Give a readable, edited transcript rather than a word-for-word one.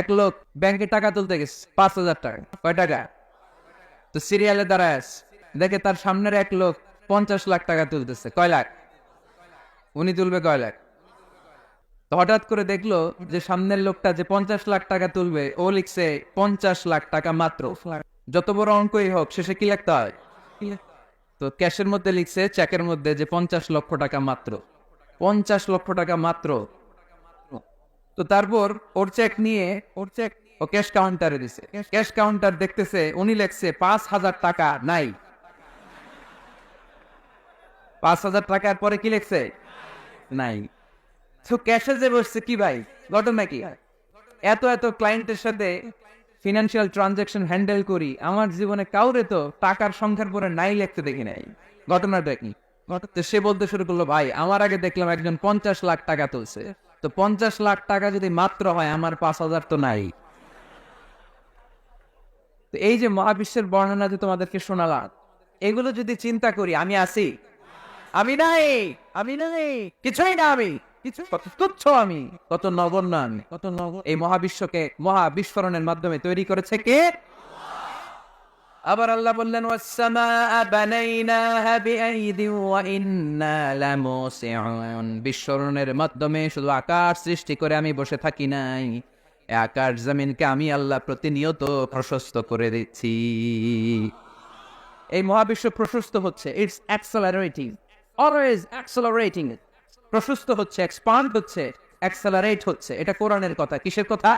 এক লোক ব্যাংকে টাকা তুলতে গেছে 5,000 টাকা। কয় টাকা? তো সিরিয়ালে দাঁড়ায় দেখে তার সামনের এক লোক 50 লাখ টাকা তুলতেছে। কয় লাখ? উনি তুলবে কয় লাখ? তো হঠাৎ করে দেখলো যে সামনের লোকটা যে 50 লাখ টাকা তুলবে ও লিখছে 50 লাখ টাকা মাত্র। যত বড় অঙ্কই হোক শেষে কি লিখতে হয়? তো ক্যাশের মধ্যে লিখছে, চেকের মধ্যে, যে 50 লক্ষ টাকা মাত্র। 50 লক্ষ টাকা মাত্র। তো তারপর ওর চেক নিয়ে ও ক্যাশ কাউন্টারে দিছে। ক্যাশ কাউন্টার দেখতেছে উনি লেখছে 5,000 টাকা নাই। 5,000 টাকার পরে কি লেখছে? নাই। তো ক্যাশে যে বসছে, কি ভাই ঘটনা কি? এত এত ক্লায়েন্টের সাথে ফিনান্সিয়াল ট্রানজাকশন হ্যান্ডেল করি, আমার জীবনে কাউরে তো টাকার সংখ্যার পরে নাই লিখতে দেখি নাই। ঘটনাটা কি? তো সে বলতে শুরু করলো, ভাই আমার আগে দেখলাম একজন 50 লাখ টাকা তুলছে, তো 50 লাখ টাকা যদি মাত্র হয়, আমার 5,000 তো নাই। তো এই যে মহাবিশ্বের বর্ণনা যে তোমাদেরকে শোনালাম, এগুলো যদি চিন্তা করি, আমি আছি? আমি নাই, আমি নাই, কিছুই না আমি, কিছু কত তুচ্ছ আমি, কত নগণ্য আমি, কত নগণ্য। এই মহাবিশ্বকে মহা বিস্ফোরণের মাধ্যমে তৈরি করেছে কে? আবার আল্লাহ বললেন, ওয়াস-সামাআ বানাইনাহা বিআইদিন ওয়া ইন্না লামুসিউন। বিস্ফোরণের মাধ্যমে শুধু আকাশ সৃষ্টি করে আমি বসে থাকি নাই, এই আকাশ জমিনকে আমি আল্লাহ প্রতিনিয়ত প্রশস্ত করে দিচ্ছি। এই মহাবিশ্ব প্রশস্ত হচ্ছে, ইটস অ্যাক্সেলারেটিং, অলওয়েজ অ্যাক্সেলারেটিং। প্রশস্ত হচ্ছে, এক্সপান্ড হচ্ছে, অ্যাক্সেলারেট হচ্ছে। এটা কোরআনের কথা। কিসের কথা?